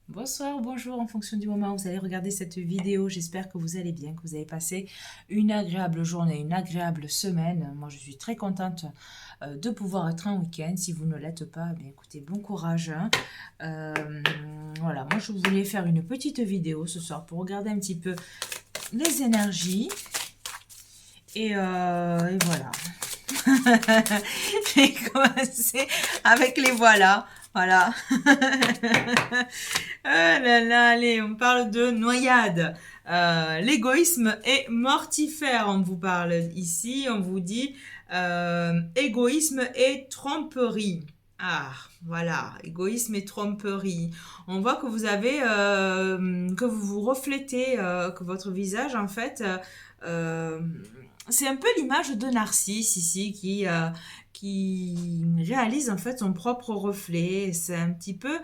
Bonsoir, bonjour, en fonction du moment où vous allez regarder cette vidéo. J'espère que vous allez bien, que vous avez passé une agréable journée, une agréable semaine. Moi, je suis très contente de pouvoir être en week-end. Si vous ne l'êtes pas, bien, écoutez, bon courage, hein. Voilà, moi, je voulais faire une petite vidéo ce soir pour regarder un petit peu les énergies. Et voilà. J'ai commencé avec les voilà. Voilà. Ah là là, allez, on parle de noyade. L'égoïsme est mortifère, on vous parle ici, on vous dit égoïsme et tromperie. Ah, voilà, égoïsme et tromperie. On voit que vous avez, que vous vous reflétez, que votre visage, en fait, euh, c'est un peu l'image de Narcisse ici qui réalise en fait son propre reflet. C'est un petit peu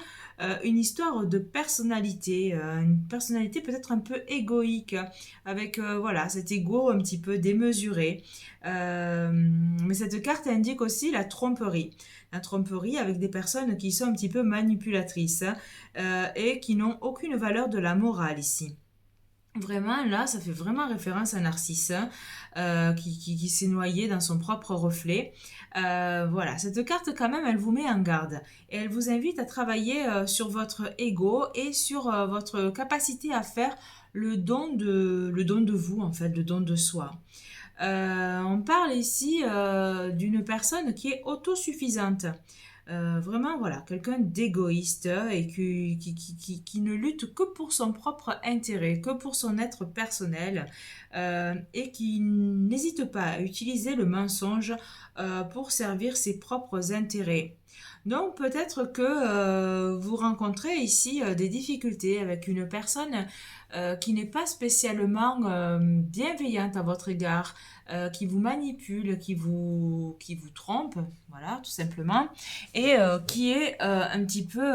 une histoire de personnalité, une personnalité peut-être un peu égoïque, avec voilà cet ego un petit peu démesuré. Mais cette carte indique aussi la tromperie. La tromperie avec des personnes qui sont un petit peu manipulatrices, hein, et qui n'ont aucune valeur de la morale ici. Vraiment, là, ça fait vraiment référence à Narcisse, hein, qui s'est noyé dans son propre reflet. Voilà, cette carte, quand même, elle vous met en garde. Et elle vous invite à travailler sur votre ego et sur votre capacité à faire le don de vous, en fait, le don de soi. On parle ici d'une personne qui est autosuffisante. Vraiment, voilà, quelqu'un d'égoïste et qui ne lutte que pour son propre intérêt, que pour son être personnel, et qui n'hésite pas à utiliser le mensonge pour servir ses propres intérêts. Donc peut-être que vous rencontrez ici des difficultés avec une personne qui n'est pas spécialement bienveillante à votre égard, qui vous manipule, qui vous trompe, voilà, tout simplement, et qui est un petit peu,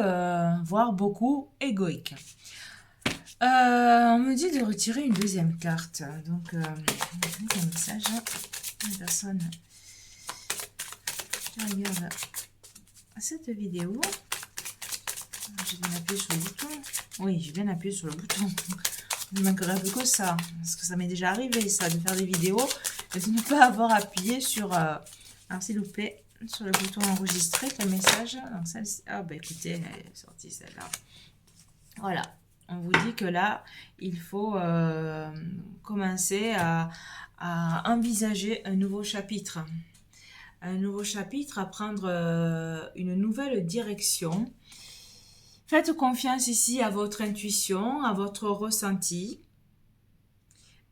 voire beaucoup, égoïque. On me dit de retirer une deuxième carte. Donc, un message. Une personne qui regarde cette vidéo. J'ai bien appuyé sur le bouton. Oui, j'ai bien appuyé sur le bouton. Il ne manquerait plus que ça. Parce que ça m'est déjà arrivé, ça, de faire des vidéos et de ne pas avoir appuyé sur... alors, s'il vous plaît, sur le bouton enregistrer, quel message. Donc, celle-ci... Ah, bah écoutez, elle est sortie celle-là. Voilà. On vous dit que là, il faut commencer à envisager un nouveau chapitre. Un nouveau chapitre, à prendre une nouvelle direction. Faites confiance ici à votre intuition, à votre ressenti,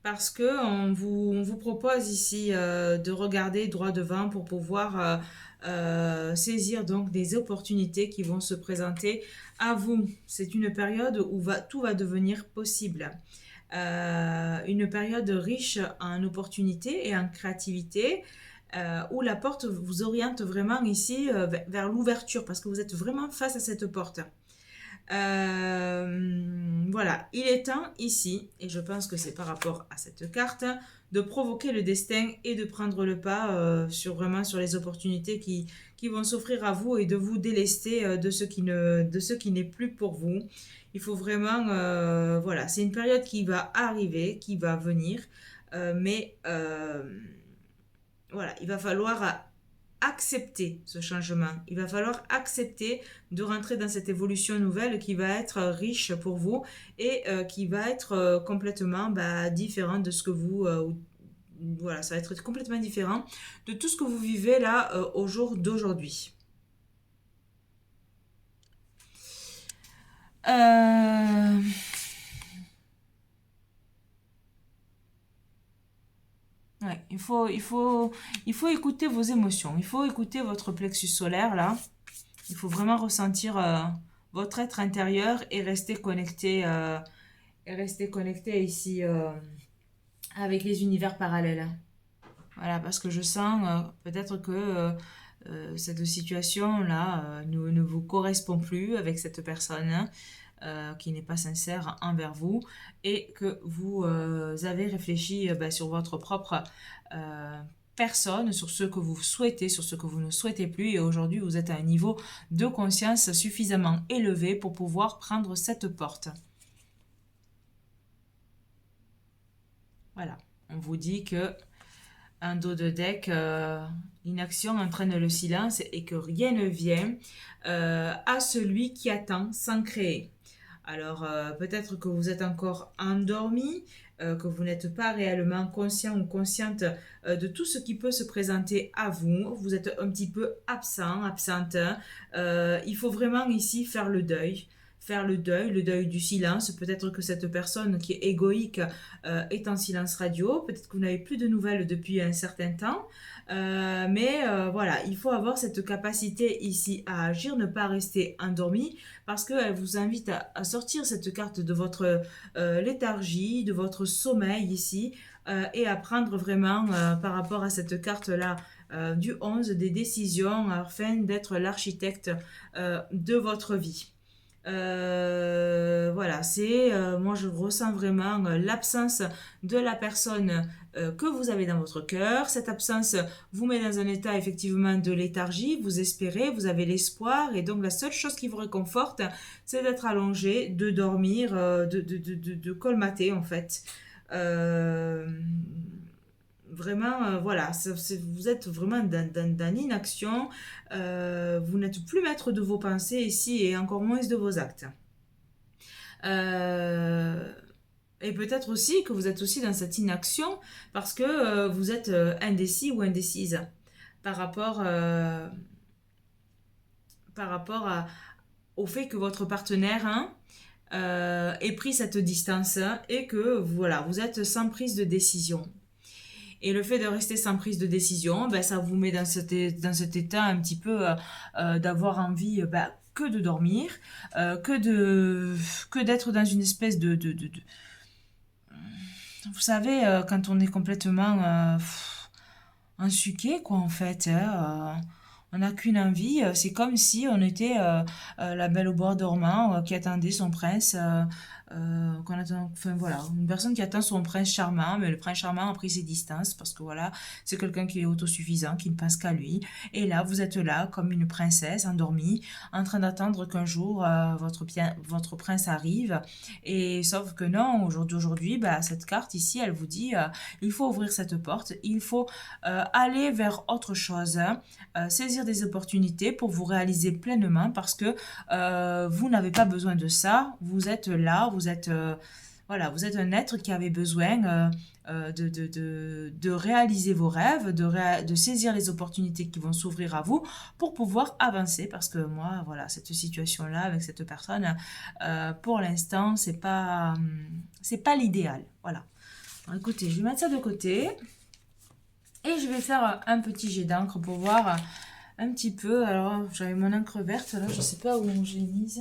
parce que on vous propose ici de regarder droit devant pour pouvoir saisir donc des opportunités qui vont se présenter à vous. C'est une période où tout va devenir possible. Une période riche en opportunités et en créativité, où la porte vous oriente vraiment ici vers l'ouverture, parce que vous êtes vraiment face à cette porte. Voilà, il est temps ici, et je pense que c'est par rapport à cette carte, de provoquer le destin et de prendre le pas sur les opportunités qui vont s'offrir à vous et de vous délester de ce qui n'est plus pour vous. Il faut vraiment, voilà, c'est une période qui va arriver, qui va venir, mais voilà, il va falloir accepter ce changement. Il va falloir accepter de rentrer dans cette évolution nouvelle qui va être riche pour vous et qui va être complètement différente de ce que vous... voilà, ça va être complètement différent de tout ce que vous vivez là au jour d'aujourd'hui. Euh, Ouais, il faut écouter vos émotions. Il faut écouter votre plexus solaire là. Il faut vraiment ressentir votre être intérieur et rester connecté ici avec les univers parallèles. Voilà, parce que je sens peut-être que cette situation-là ne vous correspond plus avec cette personne, hein, qui n'est pas sincère envers vous et que vous avez réfléchi sur votre propre personne, sur ce que vous souhaitez, sur ce que vous ne souhaitez plus. Et aujourd'hui, vous êtes à un niveau de conscience suffisamment élevé pour pouvoir prendre cette porte. Voilà, on vous dit que un dos de deck, l'inaction entraîne le silence et que rien ne vient à celui qui attend sans créer. Alors peut-être que vous êtes encore endormi, que vous n'êtes pas réellement conscient ou consciente de tout ce qui peut se présenter à vous. Vous êtes un petit peu absent, absente. Il faut vraiment ici faire le deuil. Faire le deuil du silence. Peut-être que cette personne qui est égoïque est en silence radio. Peut-être que vous n'avez plus de nouvelles depuis un certain temps. Mais voilà, il faut avoir cette capacité ici à agir, ne pas rester endormi, parce qu'elle vous invite à sortir cette carte de votre léthargie, de votre sommeil ici, et à prendre vraiment par rapport à cette carte-là du 11 des décisions afin d'être l'architecte de votre vie. Voilà, c'est moi je ressens vraiment l'absence de la personne que vous avez dans votre cœur. Cette absence vous met dans un état effectivement de léthargie, vous espérez, vous avez l'espoir, et donc la seule chose qui vous réconforte, c'est d'être allongé, de dormir, de colmater en fait. Vraiment, voilà, vous êtes vraiment dans l'inaction, vous n'êtes plus maître de vos pensées ici et encore moins de vos actes. Et peut-être aussi que vous êtes aussi dans cette inaction parce que vous êtes indécis ou indécise par rapport, au fait que votre partenaire ait pris cette distance et que voilà, vous êtes sans prise de décision. Et le fait de rester sans prise de décision, ben, ça vous met dans cet état un petit peu d'avoir envie que de dormir, que d'être dans une espèce de... Vous savez, quand on est complètement ensuqué, quoi, en fait, on n'a qu'une envie, c'est comme si on était la belle au bois dormant qui attendait son prince, enfin voilà, une personne qui attend son prince charmant, mais le prince charmant a pris ses distances parce que voilà, c'est quelqu'un qui est autosuffisant, qui ne pense qu'à lui. Et là, vous êtes là comme une princesse endormie, en train d'attendre qu'un jour votre prince arrive. Et sauf que non, aujourd'hui, cette carte ici, elle vous dit, il faut ouvrir cette porte, il faut aller vers autre chose, saisir des opportunités pour vous réaliser pleinement parce que vous n'avez pas besoin de ça, vous êtes là, vous êtes un être qui avait besoin de réaliser vos rêves, de saisir les opportunités qui vont s'ouvrir à vous pour pouvoir avancer parce que moi, voilà, cette situation-là avec cette personne, pour l'instant, c'est pas l'idéal, voilà. Alors, écoutez, je vais mettre ça de côté et je vais faire un petit jet d'encre pour voir un petit peu. Alors, j'avais mon encre verte, là, je sais pas où j'ai mise.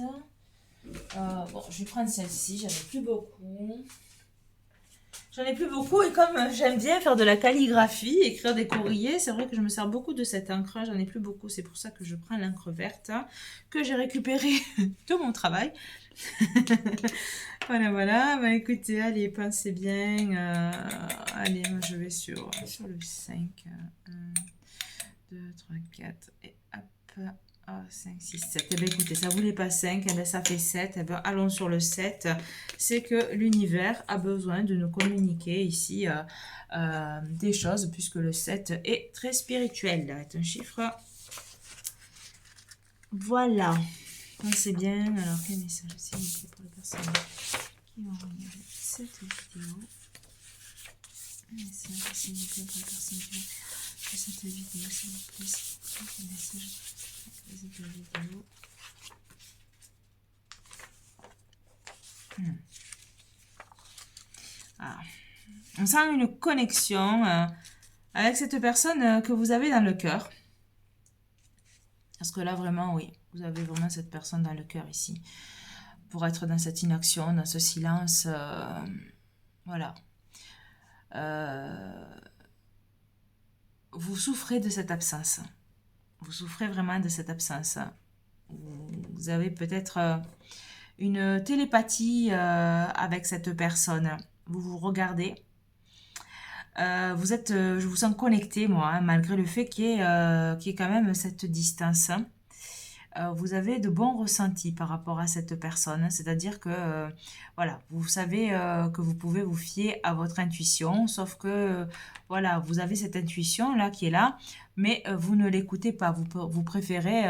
Bon, je vais prendre celle-ci, j'en ai plus beaucoup. Et comme j'aime bien faire de la calligraphie, écrire des courriers, c'est vrai que je me sers beaucoup de cette encre, j'en ai plus beaucoup, c'est pour ça que je prends l'encre verte que j'ai récupérée de mon travail. Voilà, bah écoutez, allez, pensez bien. Allez, moi je vais sur le 5. 1, 2, 3, 4 et hop. 5, 6, 7. Eh bien, écoutez, ça voulait pas 5, eh bien, ça fait 7. Eh bien, allons sur le 7. C'est que l'univers a besoin de nous communiquer ici des choses, puisque le 7 est très spirituel. C'est un chiffre. Voilà. Pensez bien. Alors, quel message s'il vous plaît pour les personnes qui vont regarder cette vidéo? Un message s'il vous plaît pour les personnes qui vont regarder cette vidéo, s'il vous plaît. Un message. Vidéo. Ah. On sent une connexion avec cette personne que vous avez dans le cœur. Parce que là, vraiment, oui, vous avez vraiment cette personne dans le cœur ici. Pour être dans cette inaction, dans ce silence. Voilà. Vous souffrez de cette absence. Vous souffrez vraiment de cette absence. Vous avez peut-être une télépathie avec cette personne. Vous vous regardez. Je vous sens connecté, moi, hein, malgré le fait qu'il y ait quand même cette distance, hein. Vous avez de bons ressentis par rapport à cette personne, hein. C'est-à-dire que, voilà, vous savez que vous pouvez vous fier à votre intuition, sauf que, voilà, vous avez cette intuition-là qui est là, mais vous ne l'écoutez pas. Vous préférez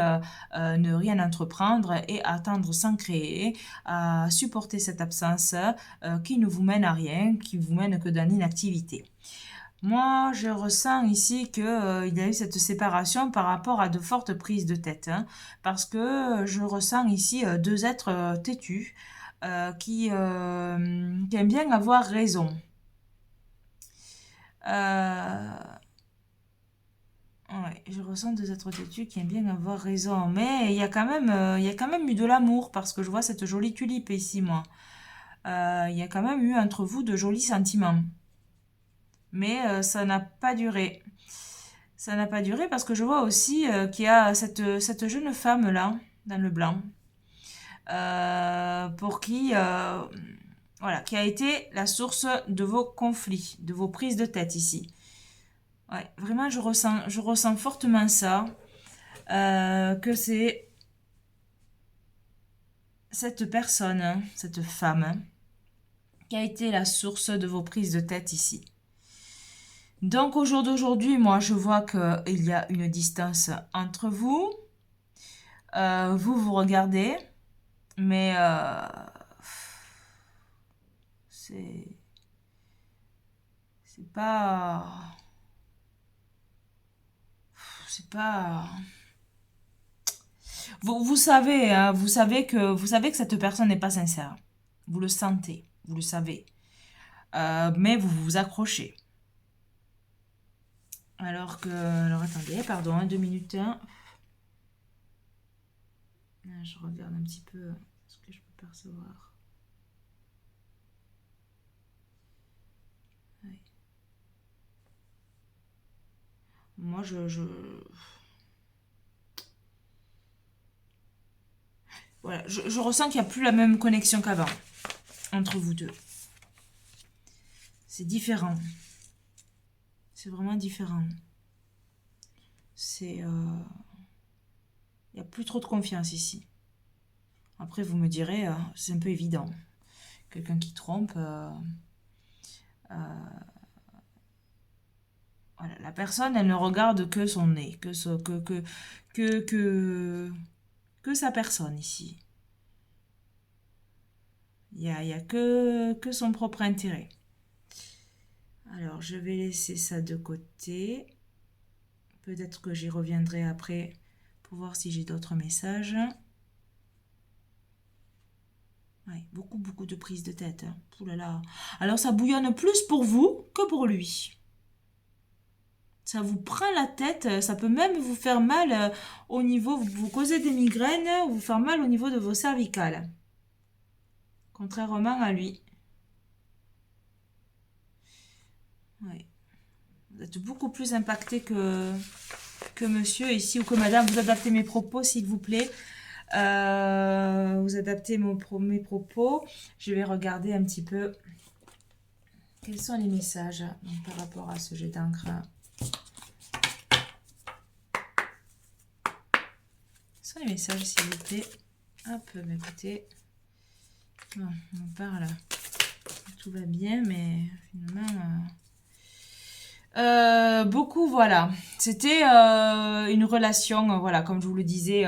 ne rien entreprendre et attendre sans créer, à supporter cette absence qui ne vous mène à rien, qui vous mène que dans l'inactivité. Moi, je ressens ici que, il y a eu cette séparation par rapport à de fortes prises de tête, hein, parce que je ressens ici deux êtres têtus qui aiment bien avoir raison. Ouais, je ressens deux êtres têtus qui aiment bien avoir raison, mais il y a quand même eu de l'amour parce que je vois cette jolie tulipe ici, moi. Il y a quand même eu entre vous de jolis sentiments, mais ça n'a pas duré. Ça n'a pas duré parce que je vois aussi qu'il y a cette jeune femme-là, dans le blanc, pour qui, voilà, qui a été la source de vos conflits, de vos prises de tête ici. Ouais, vraiment, je ressens fortement ça, que c'est cette personne, hein, cette femme, hein, qui a été la source de vos prises de tête ici. Donc au jour d'aujourd'hui, moi je vois qu'il y a une distance entre vous. Vous vous regardez, mais c'est c'est pas c'est pas vous savez, hein, vous savez que cette personne n'est pas sincère. Vous le sentez, vous le savez. Mais vous vous accrochez. Alors attendez, pardon, hein, 2 minutes. Hein. Je regarde un petit peu ce que je peux percevoir. Ouais. Moi, voilà, je ressens qu'il n'y a plus la même connexion qu'avant entre vous deux. C'est différent. C'est vraiment différent. Il n'y a plus trop de confiance ici. Après, vous me direz, c'est un peu évident. Quelqu'un qui trompe, voilà, la personne, elle ne regarde que son nez, que sa personne ici. Il y a que son propre intérêt. Alors, je vais laisser ça de côté. Peut-être que j'y reviendrai après pour voir si j'ai d'autres messages. Ouais, beaucoup de prises de tête, hein. Ouh là là. Alors, ça bouillonne plus pour vous que pour lui. Ça vous prend la tête, ça peut même vous faire mal au niveau, vous causez des migraines ou vous faire mal au niveau de vos cervicales. Contrairement à lui. Ouais. Vous êtes beaucoup plus impacté que monsieur ici ou que madame. Vous adaptez mes propos, s'il vous plaît. Vous adaptez mes propos. Je vais regarder un petit peu quels sont les messages par rapport à ce jet d'encre. Quels sont les messages, s'il vous plaît? Hop, bah écoutez. Bon, on parle. Tout va bien, mais finalement... beaucoup, voilà. C'était une relation, voilà, comme je vous le disais,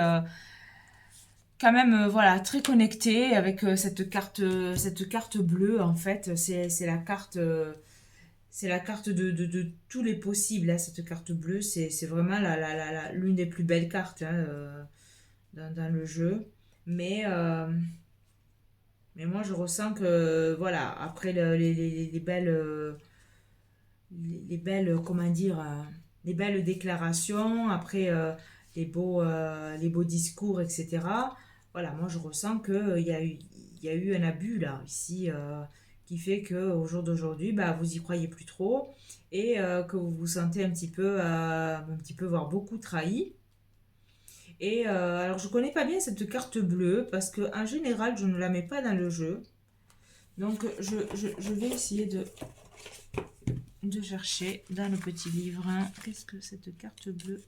quand même, voilà, très connectée avec cette carte bleue, en fait. C'est la carte de tous les possibles, hein, cette carte bleue. C'est vraiment l'une des plus belles cartes, hein, dans le jeu. Mais, euh, mais moi, je ressens que, voilà, après les belles, comment dire, les belles déclarations, après les beaux discours, etc. Voilà, moi je ressens qu'il il y a eu un abus là, ici, qui fait qu'au jour d'aujourd'hui, bah, vous y croyez plus trop et que vous vous sentez un petit peu, voire beaucoup trahi. Et alors je connais pas bien cette carte bleue parce que en général je ne la mets pas dans le jeu. Donc je vais essayer de chercher dans le petit livre. Hein. Qu'est-ce que cette carte bleue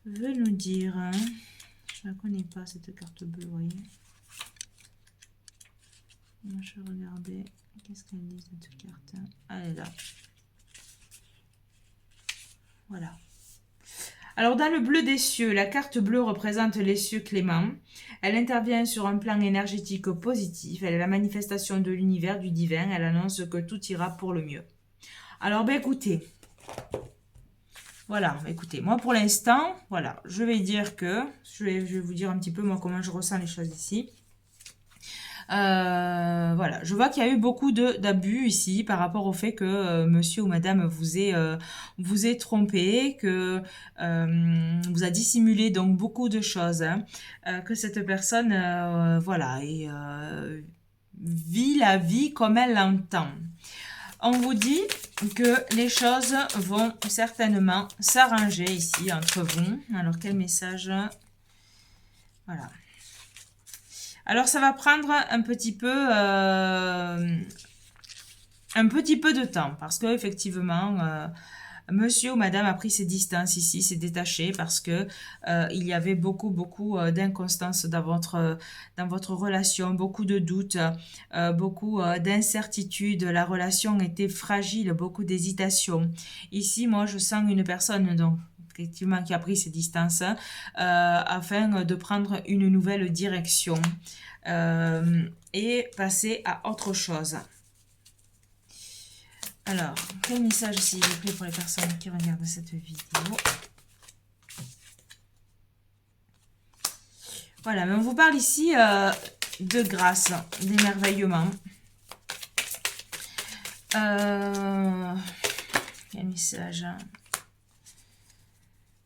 veut nous dire? Hein? Je ne la connais pas, cette carte bleue, vous voyez. Je vais regarder. Qu'est-ce qu'elle dit, cette carte? Elle est là. Voilà. Alors, dans le bleu des cieux, la carte bleue représente les cieux cléments. Elle intervient sur un plan énergétique positif. Elle est la manifestation de l'univers, du divin. Elle annonce que tout ira pour le mieux. Alors, ben écoutez. Voilà, écoutez, moi pour l'instant, voilà, je vais dire que, je vais vous dire un petit peu moi comment je ressens les choses ici. Voilà, je vois qu'il y a eu beaucoup d'abus ici par rapport au fait que monsieur ou madame vous ait trompé, que vous a dissimulé donc beaucoup de choses, hein, que cette personne, voilà, et vit la vie comme elle l'entend. On vous dit que les choses vont certainement s'arranger ici entre vous. Alors, quel message? Voilà. Alors, ça va prendre un petit peu de temps parce que effectivement, monsieur ou madame a pris ses distances ici, s'est détaché parce que il y avait beaucoup d'inconstance dans votre relation, beaucoup de doutes, beaucoup d'incertitudes. La relation était fragile, beaucoup d'hésitation. Ici, moi, je sens une personne donc effectivement qui a pris ses distances afin de prendre une nouvelle direction et passer à autre chose. Alors, quel message s'il vous plaît pour les personnes qui regardent cette vidéo? Voilà, mais on vous parle ici de grâce, d'émerveillement. Quel message?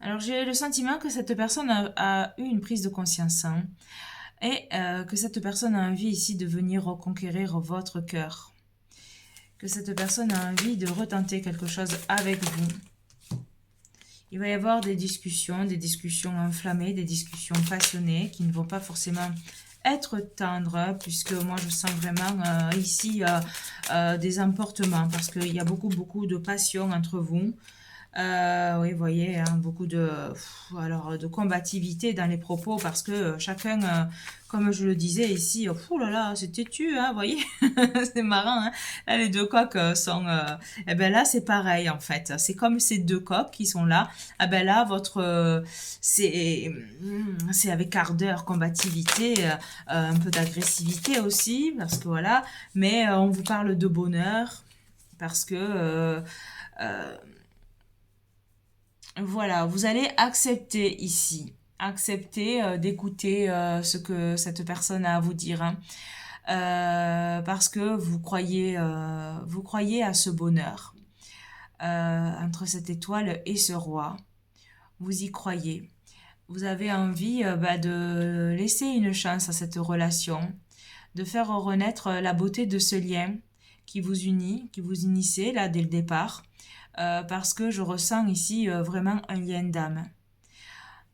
Alors, j'ai le sentiment que cette personne a eu une prise de conscience, hein, et que cette personne a envie ici de venir reconquérir votre cœur. Que cette personne a envie de retenter quelque chose avec vous. Il va y avoir des discussions enflammées, des discussions passionnées qui ne vont pas forcément être tendres, puisque moi je sens vraiment ici des emportements, parce qu'il y a beaucoup de passion entre vous. Oui, vous voyez, hein, beaucoup de combativité dans les propos parce que chacun, comme je le disais ici, oh là là, c'est têtu, hein, vous voyez, c'est marrant, hein. Là, les deux coqs sont, et ben là, c'est pareil en fait, c'est comme ces deux coqs qui sont là, ah ben là, c'est avec ardeur, combativité, un peu d'agressivité aussi, parce que voilà, mais on vous parle de bonheur, parce que voilà, vous allez accepter ici. Accepter d'écouter ce que cette personne a à vous dire. Hein. Parce que vous croyez à ce bonheur. Entre cette étoile et ce roi. Vous y croyez. Vous avez envie de laisser une chance à cette relation. De faire renaître la beauté de ce lien qui vous unit, qui vous unissait là dès le départ. Parce que je ressens ici vraiment un lien d'âme.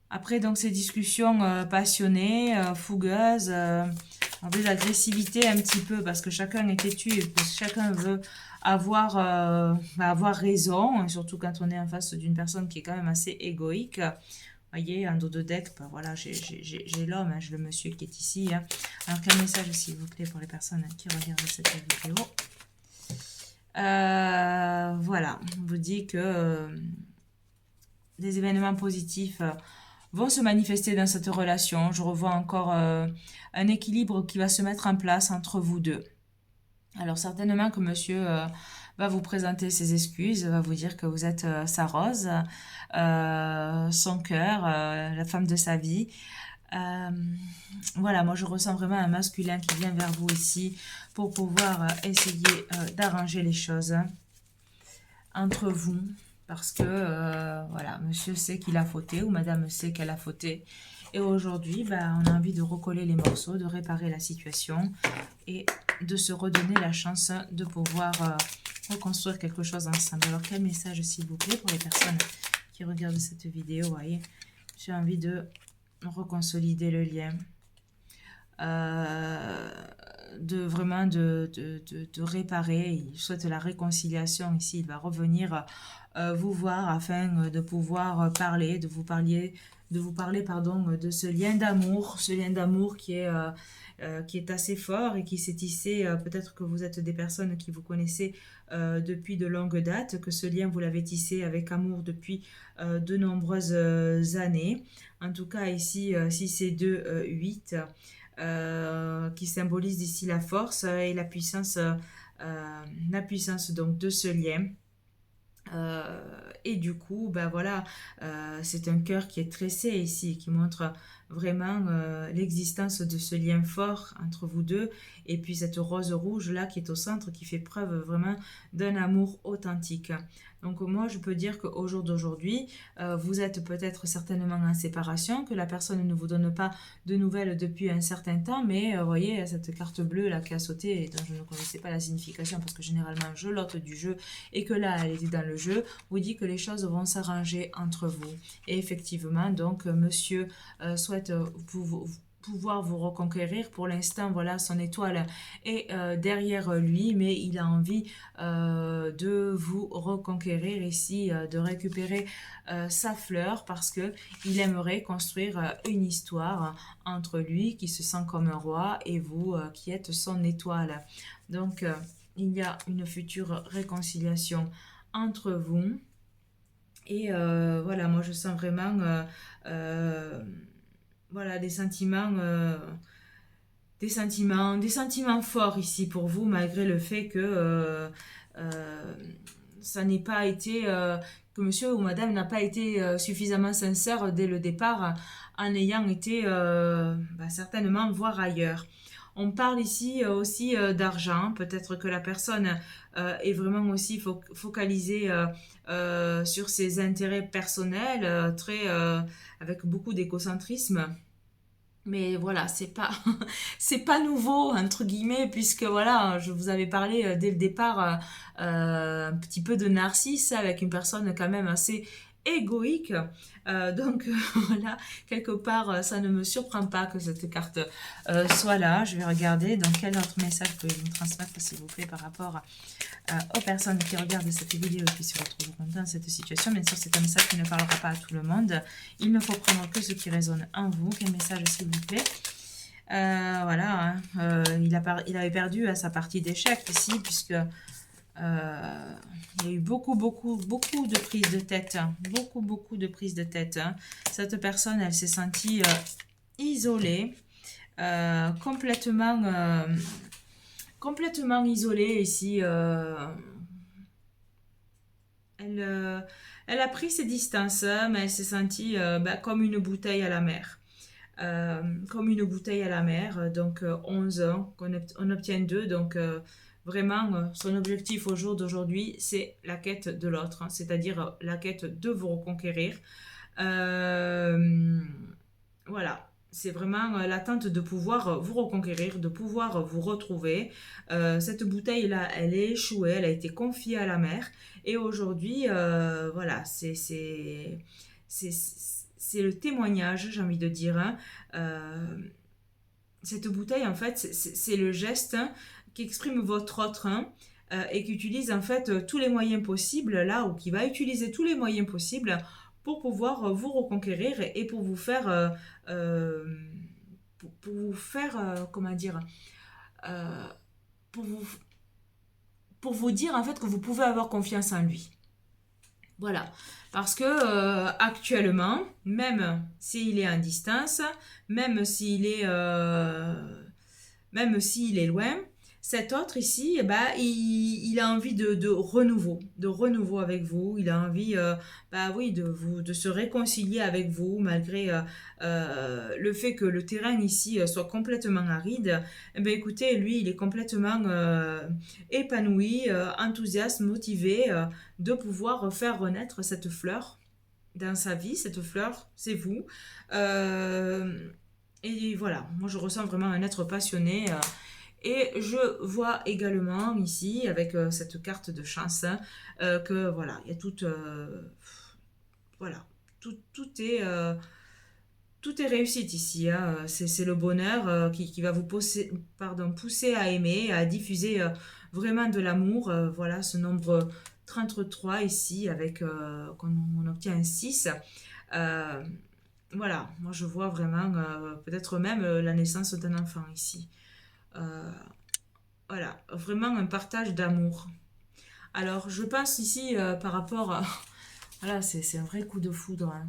Après donc ces discussions passionnées, fougueuses, avec l'agressivité un petit peu parce que chacun est têtu et que chacun veut avoir raison, surtout quand on est en face d'une personne qui est quand même assez égoïque. Vous voyez, en dos de deck, ben voilà, j'ai l'homme, hein, j'ai le monsieur qui est ici. Hein. Alors quel message s'il vous plaît pour les personnes qui regardent cette vidéo? Voilà, on vous dit que des événements positifs vont se manifester dans cette relation. Je revois encore un équilibre qui va se mettre en place entre vous deux. Alors certainement que monsieur va vous présenter ses excuses, va vous dire que vous êtes sa rose, son cœur, la femme de sa vie. Voilà, moi je ressens vraiment un masculin qui vient vers vous ici pour pouvoir essayer d'arranger les choses entre vous parce que voilà, monsieur sait qu'il a fauté ou madame sait qu'elle a fauté et aujourd'hui on a envie de recoller les morceaux, de réparer la situation et de se redonner la chance de pouvoir reconstruire quelque chose ensemble. Alors quel message s'il vous plaît pour les personnes qui regardent cette vidéo? Vous voyez, j'ai envie de reconsolider le lien, vraiment de réparer. Il souhaite la réconciliation ici. Il va revenir vous voir afin de pouvoir parler, de vous parler, pardon, de ce lien d'amour qui est assez fort et qui s'est tissé. Peut-être que vous êtes des personnes qui vous connaissez depuis de longues dates, que ce lien vous l'avez tissé avec amour depuis de nombreuses années. En tout cas, ici, si c'est 2, 8, qui symbolise ici la force et la puissance donc de ce lien. Et du coup, ben voilà, c'est un cœur qui est tressé ici, qui montre vraiment l'existence de ce lien fort entre vous deux, et puis cette rose rouge là qui est au centre, qui fait preuve vraiment d'un amour authentique. Donc moi, je peux dire qu'au jour d'aujourd'hui, vous êtes peut-être certainement en séparation, que la personne ne vous donne pas de nouvelles depuis un certain temps, mais vous voyez, cette carte bleue là qui a sauté, et dont je ne connaissais pas la signification, parce que généralement je l'ôte du jeu, et que là, elle était dans le jeu, vous dit que les choses vont s'arranger entre vous. Et effectivement, donc, monsieur souhaite pouvoir vous reconquérir. Pour l'instant, voilà, son étoile est derrière lui, mais il a envie de vous reconquérir ici, de récupérer sa fleur, parce que il aimerait construire une histoire entre lui, qui se sent comme un roi, et vous, qui êtes son étoile. Donc, il y a une future réconciliation entre vous. Et voilà, moi je sens vraiment voilà, des sentiments forts ici pour vous, malgré le fait que ça n'ait pas été, que monsieur ou madame n'a pas été suffisamment sincère dès le départ, en ayant été certainement voir ailleurs. On parle ici aussi d'argent. Peut-être que la personne est vraiment aussi focalisée sur ses intérêts personnels, avec beaucoup d'égocentrisme. Mais voilà, c'est pas nouveau entre guillemets, puisque voilà, je vous avais parlé dès le départ un petit peu de narcisse, avec une personne quand même assez égoïque. Donc voilà, quelque part, ça ne me surprend pas que cette carte soit là. Je vais regarder dans quel autre message pouvez-vous me transmettre, s'il vous plaît, par rapport aux personnes qui regardent cette vidéo et qui se retrouveront dans cette situation. Bien sûr, c'est un message qui ne parlera pas à tout le monde. Il ne faut prendre que ce qui résonne en vous. Quel message, s'il vous plaît? Voilà, hein, il avait perdu à sa partie d'échecs ici, puisque il y a eu beaucoup de prises de tête. Beaucoup de prises de tête. Hein. Cette personne, elle s'est sentie isolée, complètement isolée ici. Elle a pris ses distances, mais elle s'est sentie comme une bouteille à la mer. Comme une bouteille à la mer. Donc 11, on obtient 2. Donc vraiment, son objectif au jour d'aujourd'hui, c'est la quête de l'autre, hein, c'est-à-dire la quête de vous reconquérir. Voilà. C'est vraiment l'attente de pouvoir vous reconquérir, de pouvoir vous retrouver. Cette bouteille-là, elle est échouée, elle a été confiée à la mer. Et aujourd'hui, voilà, c'est le témoignage, j'ai envie de dire. Hein. Cette bouteille, en fait, c'est le geste, hein, qui exprime votre autre, hein, et qui utilise en fait tous les moyens possibles, là, ou qui va utiliser tous les moyens possibles pour pouvoir vous reconquérir et pour vous faire, comment dire, euh, pour vous, pour vous dire en fait que vous pouvez avoir confiance en lui. Voilà, parce que actuellement, même s'il est en distance, même s'il est, même s'il est loin, cet autre ici, il a envie de renouveau avec vous. Il a envie, oui, de se réconcilier avec vous, malgré le fait que le terrain ici soit complètement aride. Écoutez, lui, il est complètement épanoui, enthousiaste, motivé de pouvoir faire renaître cette fleur dans sa vie. Cette fleur, c'est vous. Et voilà, moi je ressens vraiment un être passionné. Et je vois également ici, avec cette carte de chance, hein, que voilà, il y a voilà, tout est tout est réussite ici, hein. C'est le bonheur qui va vous pousser à aimer, à diffuser vraiment de l'amour. Voilà, ce nombre 33 ici, avec on obtient un 6. Euh, voilà, moi je vois vraiment peut-être même la naissance d'un enfant ici. Euh, voilà, vraiment un partage d'amour. Alors, je pense ici par rapport à... Voilà, c'est un vrai coup de foudre, hein.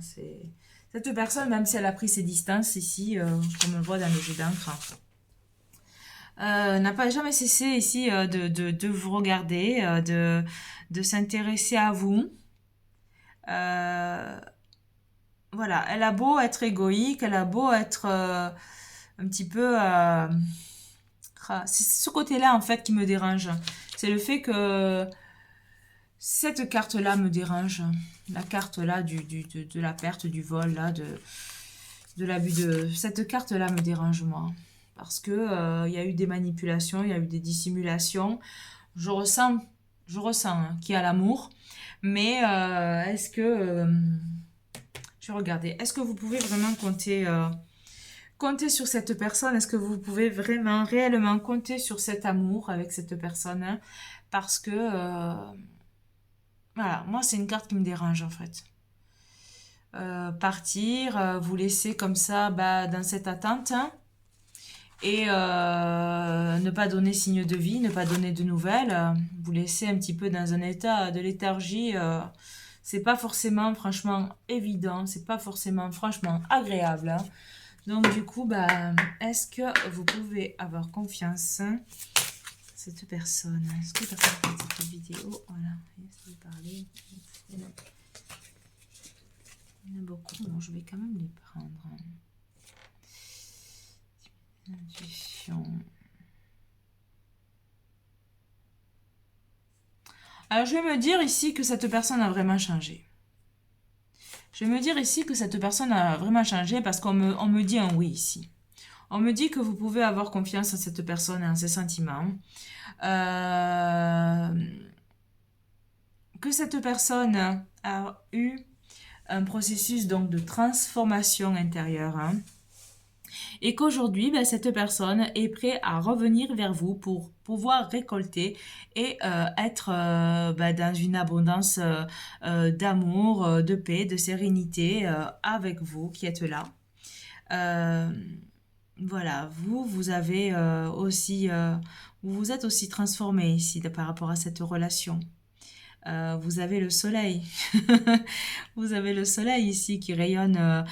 Cette personne, même si elle a pris ses distances ici, comme on le voit dans le jeu d'encre, n'a pas jamais cessé ici de vous regarder, de s'intéresser à vous. Euh, voilà, elle a beau être égoïque, elle a beau être un petit peu... c'est ce côté-là, en fait, qui me dérange. C'est le fait que cette carte-là me dérange. La carte-là de la perte, du vol, là, de l'abus de... Cette carte-là me dérange, moi. Parce que il y a eu des manipulations, il y a eu des dissimulations. Je ressens, hein, qu'il y a l'amour. Mais est-ce que... je vais regarder. Est-ce que vous pouvez vraiment compter sur cette personne? Est-ce que vous pouvez vraiment, réellement compter sur cet amour avec cette personne, hein? Parce que... voilà, moi c'est une carte qui me dérange en fait. Partir, vous laisser comme ça dans cette attente, hein, et ne pas donner signe de vie, ne pas donner de nouvelles, vous laisser un petit peu dans un état de léthargie. C'est pas forcément franchement évident, c'est pas forcément franchement agréable, hein. Donc du coup, est-ce que vous pouvez avoir confiance en cette personne? Est-ce que la personne fait cette vidéo? Voilà, est-ce que vous parlez? Il y en a beaucoup, bon, je vais quand même les prendre. Intuition. Alors, je vais me dire ici que cette personne a vraiment changé. Je vais me dire ici que cette personne a vraiment changé parce qu'on me dit un oui ici. On me dit que vous pouvez avoir confiance en cette personne et en ses sentiments. Que cette personne a eu un processus donc de transformation intérieure, hein, et qu'aujourd'hui, cette personne est prête à revenir vers vous pour pouvoir récolter et être dans une abondance d'amour, de paix, de sérénité avec vous qui êtes là. Voilà, vous avez aussi, vous vous êtes aussi transformé ici par rapport à cette relation. Vous avez le soleil. Vous avez le soleil ici qui rayonne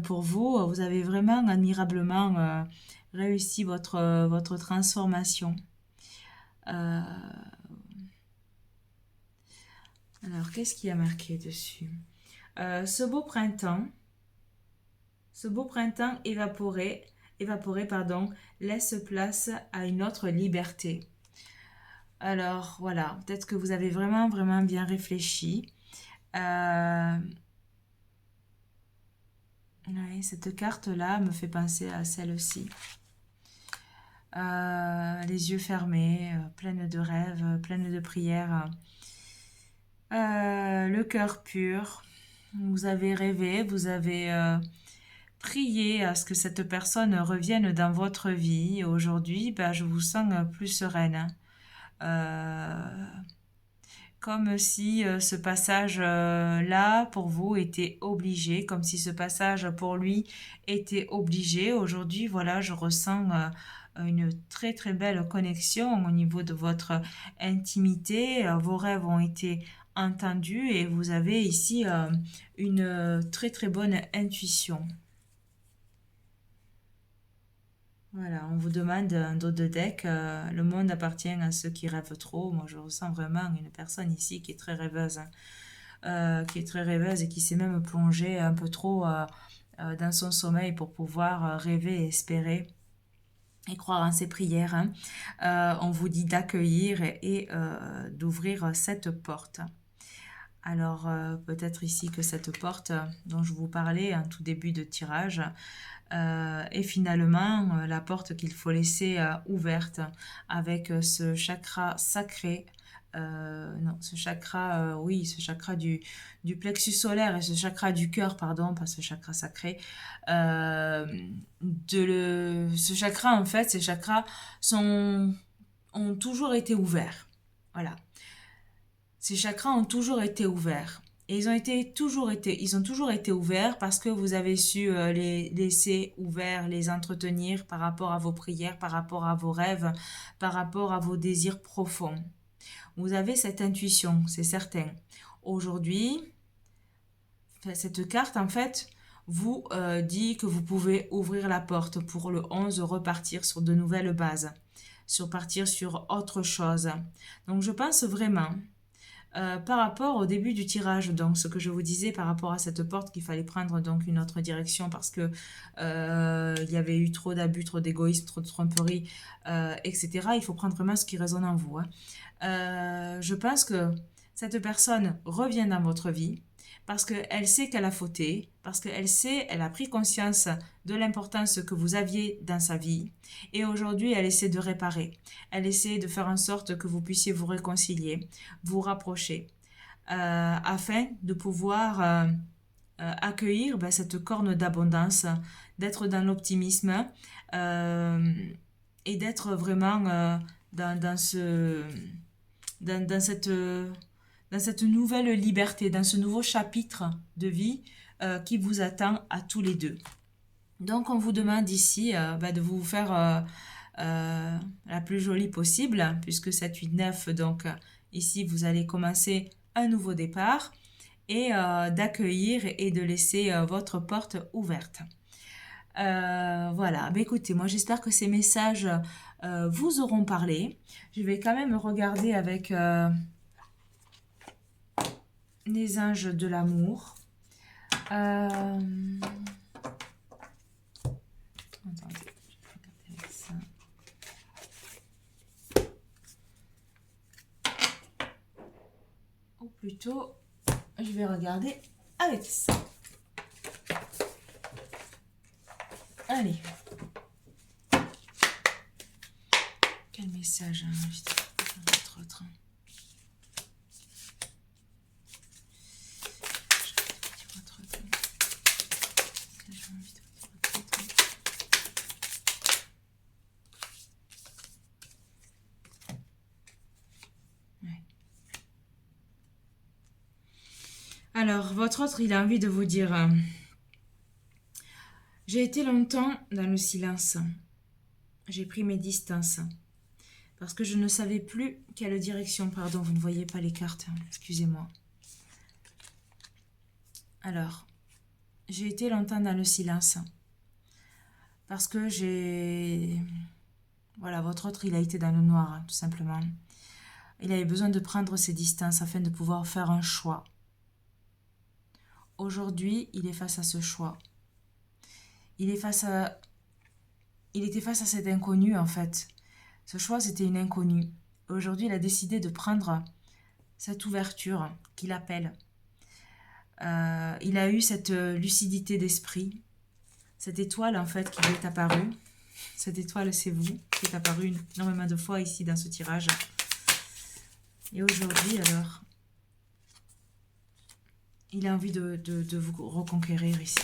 pour vous. Vous avez vraiment admirablement réussi votre transformation. Alors, qu'est-ce qui a marqué dessus? Ce beau printemps évaporé, laisse place à une autre liberté. Alors voilà, peut-être que vous avez vraiment, vraiment bien réfléchi. Ouais, cette carte-là me fait penser à celle-ci. Les yeux fermés, pleine de rêves, pleine de prières. Le cœur pur. Vous avez rêvé, vous avez prié à ce que cette personne revienne dans votre vie. Aujourd'hui, je vous sens plus sereine. Comme si ce passage-là, pour vous, était obligé, comme si ce passage pour lui était obligé. Aujourd'hui, voilà, je ressens une très très belle connexion au niveau de votre intimité. Vos rêves ont été entendus et vous avez ici une très très bonne intuition. Voilà, on vous demande un dos de deck. Le monde appartient à ceux qui rêvent trop. Moi, je ressens vraiment une personne ici qui est très rêveuse, hein, qui est très rêveuse et qui s'est même plongée un peu trop dans son sommeil pour pouvoir rêver et espérer et croire en ses prières, hein. On vous dit d'accueillir et d'ouvrir cette porte. Alors, peut-être ici que cette porte dont je vous parlais en tout début de tirage est finalement la porte qu'il faut laisser ouverte avec ce chakra sacré. Non, ce chakra, oui, ce chakra du plexus solaire et ce chakra du cœur, pardon, pas ce chakra sacré. Ce chakra, en fait, ces chakras ont toujours été ouverts. Voilà. Ces chakras ont toujours été ouverts. Et ils ont toujours été ouverts parce que vous avez su les laisser ouverts, les entretenir par rapport à vos prières, par rapport à vos rêves, par rapport à vos désirs profonds. Vous avez cette intuition, c'est certain. Aujourd'hui, cette carte, en fait, vous dit que vous pouvez ouvrir la porte pour le 11, repartir sur de nouvelles bases, partir sur autre chose. Donc, je pense vraiment... par rapport au début du tirage, donc ce que je vous disais par rapport à cette porte qu'il fallait prendre donc une autre direction parce que il y avait eu trop d'abus, trop d'égoïsme, trop de tromperie, etc. Il faut prendre vraiment ce qui résonne en vous. Je pense que cette personne revient dans votre vie parce qu'elle sait qu'elle a fauté, parce elle a pris conscience de l'importance que vous aviez dans sa vie et aujourd'hui elle essaie de réparer. Elle essaie de faire en sorte que vous puissiez vous réconcilier, vous rapprocher afin de pouvoir accueillir cette corne d'abondance, d'être dans l'optimisme et d'être vraiment dans cette nouvelle liberté, dans ce nouveau chapitre de vie qui vous attend à tous les deux. Donc on vous demande ici de vous faire la plus jolie possible, puisque 7, 8, 9, donc ici vous allez commencer un nouveau départ et d'accueillir et de laisser votre porte ouverte. Voilà, écoutez, moi j'espère que ces messages vous auront parlé. Je vais quand même regarder avec les anges de l'amour. Attendez, je vais regarder avec ça. Ou plutôt, je vais regarder avec ça. Allez. Quel message, hein, votre autre. Alors, votre autre, il a envie de vous dire j'ai été longtemps dans le silence. J'ai pris mes distances. Parce que je ne savais plus quelle direction. Pardon, vous ne voyez pas les cartes. Excusez-moi. Alors, j'ai été longtemps dans le silence. Parce que voilà, votre autre, il a été dans le noir, tout simplement. Il avait besoin de prendre ses distances afin de pouvoir faire un choix. Aujourd'hui, il est face à ce choix. Il était face à cet inconnu, en fait. Ce choix, c'était une inconnue. Aujourd'hui, il a décidé de prendre cette ouverture qu'il appelle. Il a eu cette lucidité d'esprit. Cette étoile, en fait, qui lui est apparue. Cette étoile, c'est vous, qui est apparue énormément de fois ici dans ce tirage. Et aujourd'hui, alors, il a envie de vous reconquérir ici.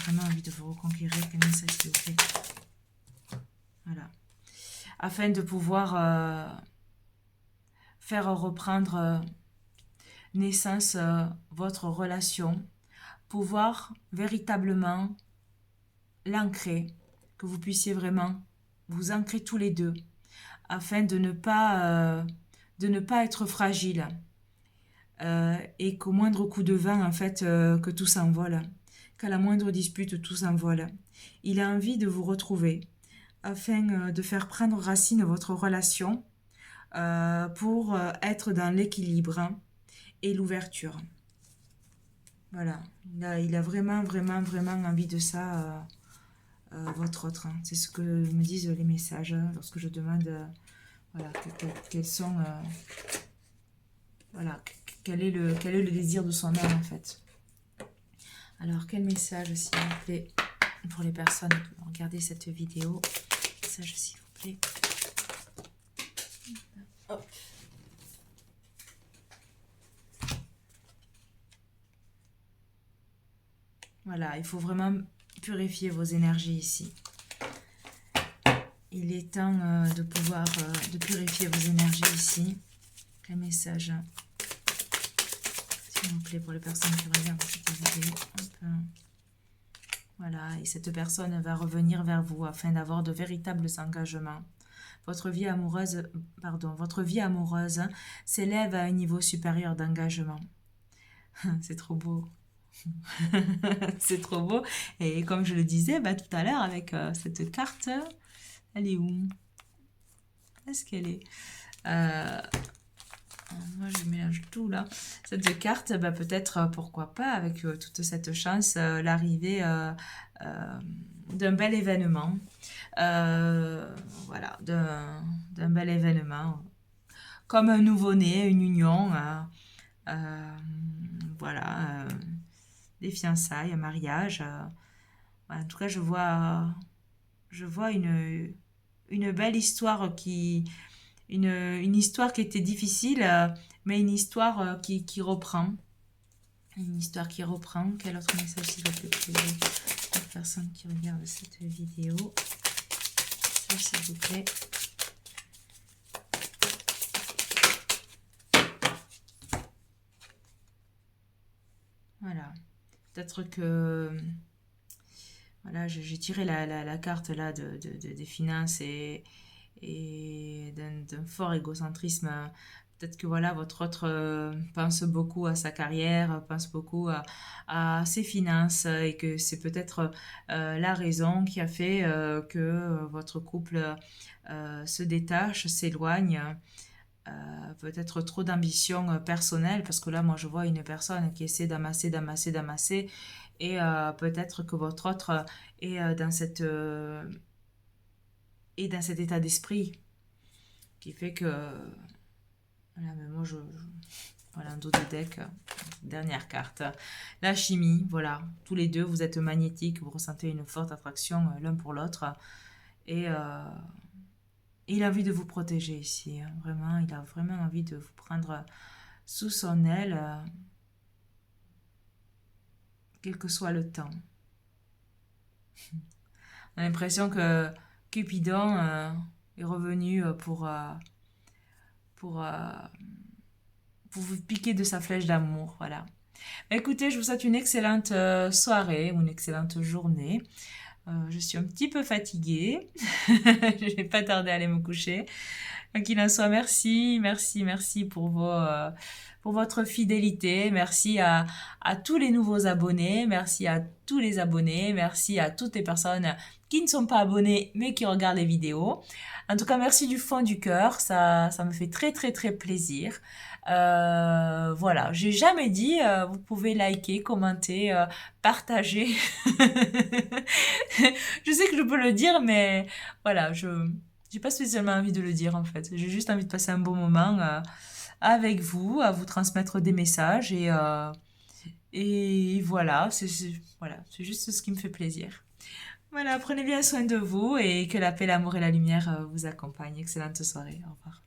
Vraiment envie de vous reconquérir. Quel message s'il vous plaît. Voilà. Afin de pouvoir faire reprendre naissance votre relation, pouvoir véritablement l'ancrer, que vous puissiez vraiment vous ancrer tous les deux, afin de ne pas être fragile et qu'au moindre coup de vent, en fait, que tout s'envole, qu'à la moindre dispute, tout s'envole. Il a envie de vous retrouver, afin de faire prendre racine votre relation pour être dans l'équilibre et l'ouverture. Voilà, il a vraiment, vraiment, vraiment envie de ça, votre autre. Hein. C'est ce que me disent les messages lorsque je demande voilà, quels sont... voilà, quel est le désir de son âme en fait. Alors, quel message, s'il vous plaît, pour les personnes qui vont regarder cette vidéo. Message, s'il vous plaît. Hop. Voilà, il faut vraiment purifier vos énergies ici. Il est temps de pouvoir de purifier vos énergies ici. Quel message, s'il vous plaît, pour les personnes qui regardent cette vidéo. Hop. Voilà, et cette personne va revenir vers vous afin d'avoir de véritables engagements. Votre vie amoureuse, s'élève à un niveau supérieur d'engagement. C'est trop beau. C'est trop beau. Et comme je le disais tout à l'heure avec cette carte, elle est où? Est-ce qu'elle est, moi je mélange tout là. Cette carte, peut-être, pourquoi pas, avec toute cette chance, l'arrivée d'un bel événement. Voilà, d'un bel événement. Comme un nouveau-né, une union. Voilà, des fiançailles, un mariage. En tout cas, je vois une belle histoire une histoire qui était difficile, mais une histoire qui reprend. Une histoire qui reprend. Quel autre message, s'il vous plaît, pour les personnes qui regardent cette vidéo? Ça, s'il vous plaît. Voilà. Peut-être que... Voilà, j'ai tiré la carte là des finances et d'un fort égocentrisme. Peut-être que voilà, votre autre pense beaucoup à sa carrière, pense beaucoup à ses finances et que c'est peut-être la raison qui a fait que votre couple se détache, s'éloigne. Peut-être trop d'ambition personnelle, parce que là, moi, je vois une personne qui essaie d'amasser, d'amasser, d'amasser, et peut-être que votre autre est dans cet état d'esprit qui fait que voilà, mais moi voilà, un dos de deck, dernière carte, la chimie. Voilà, tous les deux vous êtes magnétiques, vous ressentez une forte attraction l'un pour l'autre, et il a envie de vous protéger ici, hein. Vraiment, il a vraiment envie de vous prendre sous son aile, quel que soit le temps. On a l'impression que Cupidon est revenu pour vous piquer de sa flèche d'amour. Voilà. Écoutez, je vous souhaite une excellente soirée ou une excellente journée. Je suis un petit peu fatiguée. Je n'ai pas tardé à aller me coucher. Quoi qu'il en soit, merci pour pour votre fidélité. Merci à tous les nouveaux abonnés. Merci à tous les abonnés. Merci à toutes les personnes qui ne sont pas abonnées mais qui regardent les vidéos. En tout cas, merci du fond du cœur. Ça me fait très très très plaisir. Voilà, j'ai jamais dit, vous pouvez liker, commenter, partager. Je sais que je peux le dire, mais voilà, j'ai pas spécialement envie de le dire en fait. J'ai juste envie de passer un bon moment avec vous, à vous transmettre des messages et voilà, voilà, c'est juste ce qui me fait plaisir. Voilà, prenez bien soin de vous et que la paix, l'amour et la lumière vous accompagnent. Excellente soirée. Au revoir.